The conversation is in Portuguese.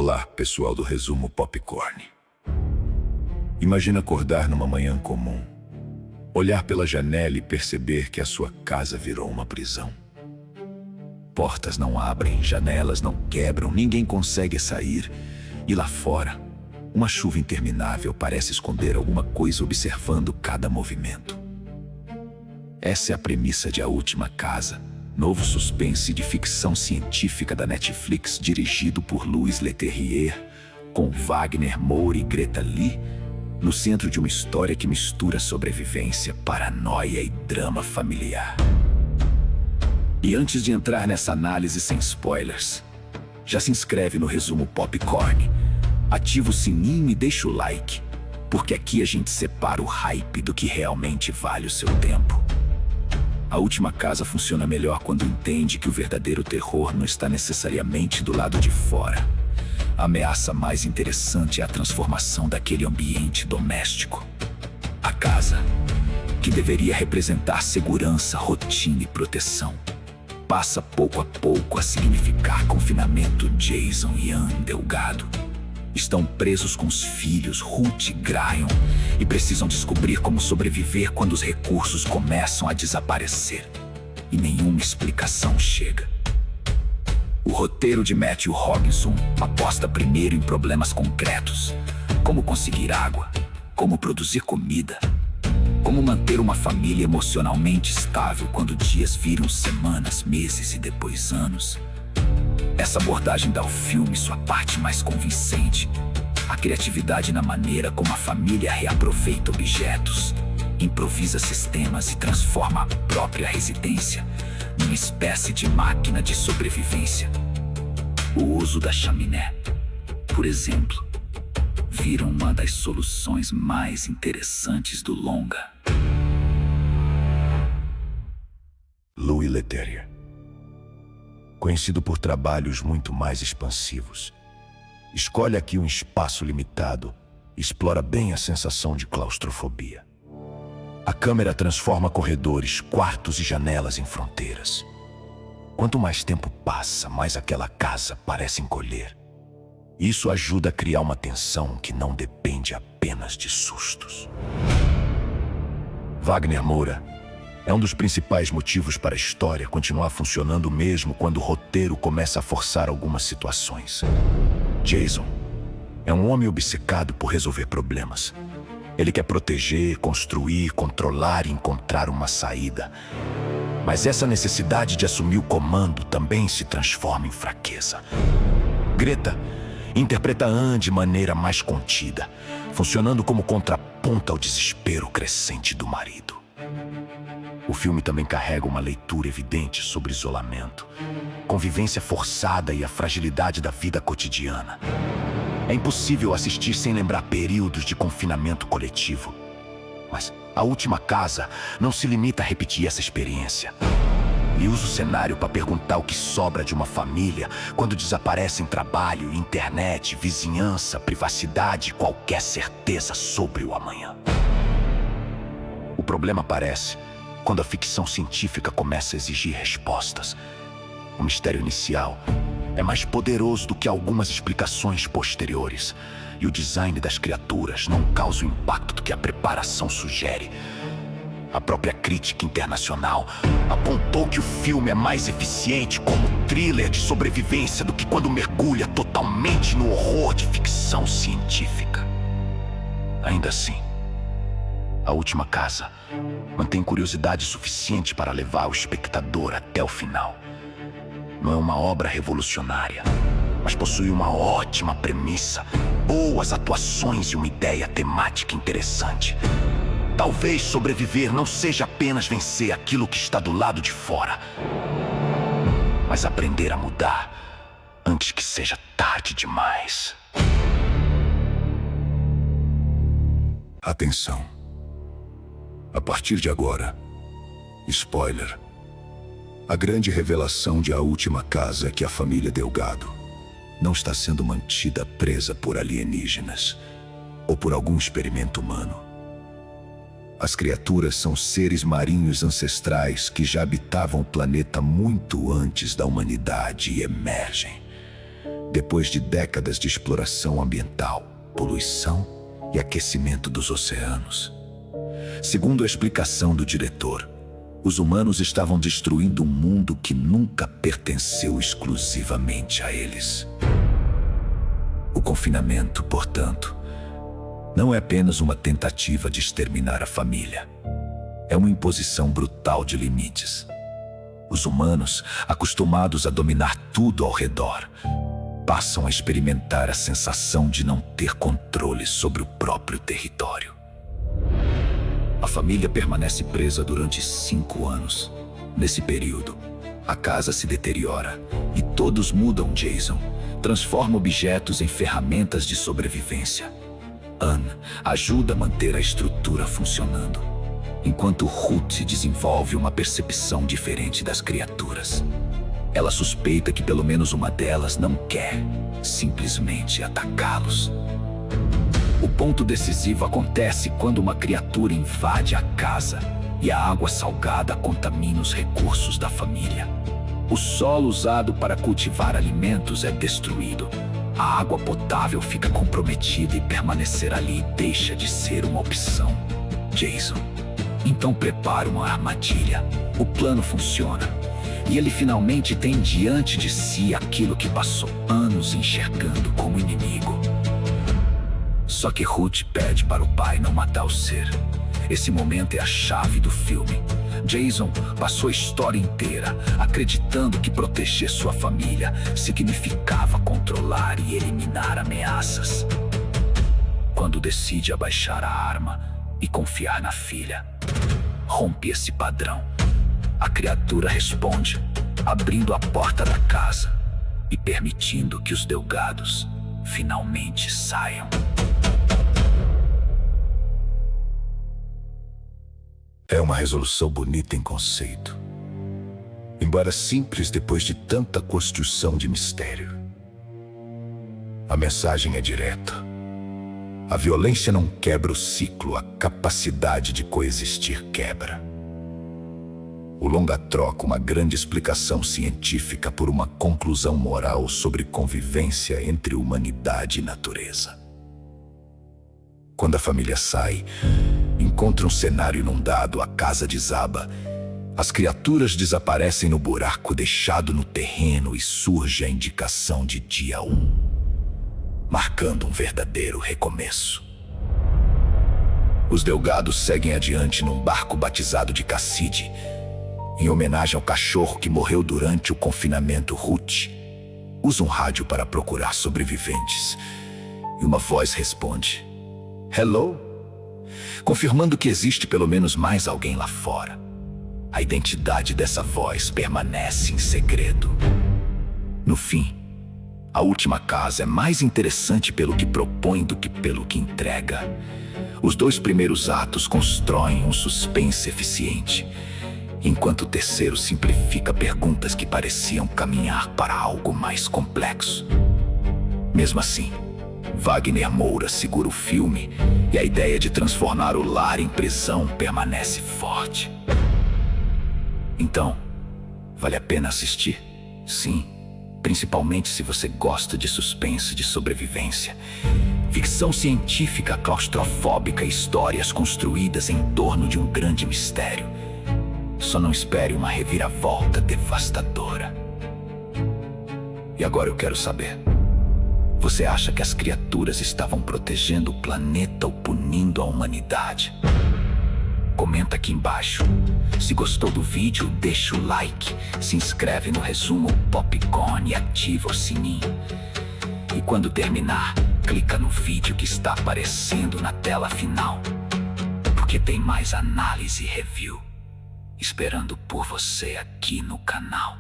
Olá, pessoal do Resumo Popcorn. Imagina acordar numa manhã comum, olhar pela janela e perceber que a sua casa virou uma prisão. Portas não abrem, janelas não quebram, ninguém consegue sair. E lá fora, uma chuva interminável parece esconder alguma coisa observando cada movimento. Essa é a premissa de A Última Casa, novo suspense de ficção científica da Netflix, dirigido por Louis Leterrier, com Wagner Moura e Greta Lee, no centro de uma história que mistura sobrevivência, paranoia e drama familiar. E antes de entrar nessa análise sem spoilers, já se inscreve no Resumo Popcorn, ativa o sininho e deixa o like, porque aqui a gente separa o hype do que realmente vale o seu tempo. A Última Casa funciona melhor quando entende que o verdadeiro terror não está necessariamente do lado de fora. A ameaça mais interessante é a transformação daquele ambiente doméstico. A casa, que deveria representar segurança, rotina e proteção, passa pouco a pouco a significar confinamento. Jason e Anne Delgado estão presos com os filhos, Ruth e Graham, e precisam descobrir como sobreviver quando os recursos começam a desaparecer e nenhuma explicação chega. O roteiro de Matthew Robinson aposta primeiro em problemas concretos, como conseguir água, como produzir comida, como manter uma família emocionalmente estável quando dias viram semanas, meses e depois anos. Essa abordagem dá ao filme sua parte mais convincente, a criatividade na maneira como a família reaproveita objetos, improvisa sistemas e transforma a própria residência numa espécie de máquina de sobrevivência. O uso da chaminé, por exemplo, vira uma das soluções mais interessantes do longa. Louis Leterrier, conhecido por trabalhos muito mais expansivos, escolhe aqui um espaço limitado e explora bem a sensação de claustrofobia. A câmera transforma corredores, quartos e janelas em fronteiras. Quanto mais tempo passa, mais aquela casa parece encolher. Isso ajuda a criar uma tensão que não depende apenas de sustos. Wagner Moura é um dos principais motivos para a história continuar funcionando mesmo quando o roteiro começa a forçar algumas situações. Jason é um homem obcecado por resolver problemas. Ele quer proteger, construir, controlar e encontrar uma saída. Mas essa necessidade de assumir o comando também se transforma em fraqueza. Greta interpreta Anne de maneira mais contida, funcionando como contraponto ao desespero crescente do marido. O filme também carrega uma leitura evidente sobre isolamento, convivência forçada e a fragilidade da vida cotidiana. É impossível assistir sem lembrar períodos de confinamento coletivo. Mas A Última Casa não se limita a repetir essa experiência. Ele usa o cenário para perguntar o que sobra de uma família quando desaparecem trabalho, internet, vizinhança, privacidade e qualquer certeza sobre o amanhã. O problema aparece quando a ficção científica começa a exigir respostas. O mistério inicial é mais poderoso do que algumas explicações posteriores, e o design das criaturas não causa o impacto que a preparação sugere. A própria crítica internacional apontou que o filme é mais eficiente como thriller de sobrevivência do que quando mergulha totalmente no horror de ficção científica. Ainda assim, A Última Casa mantém curiosidade suficiente para levar o espectador até o final. Não é uma obra revolucionária, mas possui uma ótima premissa, boas atuações e uma ideia temática interessante. Talvez sobreviver não seja apenas vencer aquilo que está do lado de fora, mas aprender a mudar antes que seja tarde demais. Atenção. A partir de agora, spoiler. A grande revelação de A Última Casa é que a família Delgado não está sendo mantida presa por alienígenas ou por algum experimento humano. As criaturas são seres marinhos ancestrais que já habitavam o planeta muito antes da humanidade e emergem, depois de décadas de exploração ambiental, poluição e aquecimento dos oceanos. Segundo a explicação do diretor, os humanos estavam destruindo um mundo que nunca pertenceu exclusivamente a eles. O confinamento, portanto, não é apenas uma tentativa de exterminar a família. É uma imposição brutal de limites. Os humanos, acostumados a dominar tudo ao redor, passam a experimentar a sensação de não ter controle sobre o próprio território. A família permanece presa durante 5 anos. Nesse período, a casa se deteriora e todos mudam. Jason transforma objetos em ferramentas de sobrevivência. Anne ajuda a manter a estrutura funcionando, enquanto Ruth desenvolve uma percepção diferente das criaturas. Ela suspeita que pelo menos uma delas não quer simplesmente atacá-los. O ponto decisivo acontece quando uma criatura invade a casa e a água salgada contamina os recursos da família. O solo usado para cultivar alimentos é destruído. A água potável fica comprometida e permanecer ali deixa de ser uma opção. Jason então prepara uma armadilha. O plano funciona e ele finalmente tem diante de si aquilo que passou anos enxergando como inimigo. Só que Ruth pede para o pai não matar o ser. Esse momento é a chave do filme. Jason passou a história inteira acreditando que proteger sua família significava controlar e eliminar ameaças. Quando decide abaixar a arma e confiar na filha, rompe esse padrão. A criatura responde, abrindo a porta da casa e permitindo que os Delgados finalmente saiam. É uma resolução bonita em conceito, embora simples depois de tanta construção de mistério. A mensagem é direta. A violência não quebra o ciclo, a capacidade de coexistir quebra. O longa troca uma grande explicação científica por uma conclusão moral sobre convivência entre humanidade e natureza. Quando a família sai, encontra um cenário inundado, a casa desaba, as criaturas desaparecem no buraco deixado no terreno e surge a indicação de dia 1, marcando um verdadeiro recomeço. Os Delgados seguem adiante num barco batizado de Cassidy, em homenagem ao cachorro que morreu durante o confinamento. Ruth usa um rádio para procurar sobreviventes e uma voz responde: "Hello?", confirmando que existe pelo menos mais alguém lá fora. A identidade dessa voz permanece em segredo. No fim, a última casa é mais interessante pelo que propõe do que pelo que entrega. Os 2 primeiros atos constroem um suspense eficiente, enquanto o terceiro simplifica perguntas que pareciam caminhar para algo mais complexo. Mesmo assim, Wagner Moura segura o filme e a ideia de transformar o lar em prisão permanece forte. Então, vale a pena assistir? Sim, principalmente se você gosta de suspense de sobrevivência, ficção científica claustrofóbica e histórias construídas em torno de um grande mistério. Só não espere uma reviravolta devastadora. E agora eu quero saber: você acha que as criaturas estavam protegendo o planeta ou punindo a humanidade? Comenta aqui embaixo. Se gostou do vídeo, deixa o like, se inscreve no Resumo Popcorn e ativa o sininho. E quando terminar, clica no vídeo que está aparecendo na tela final, porque tem mais análise e review esperando por você aqui no canal.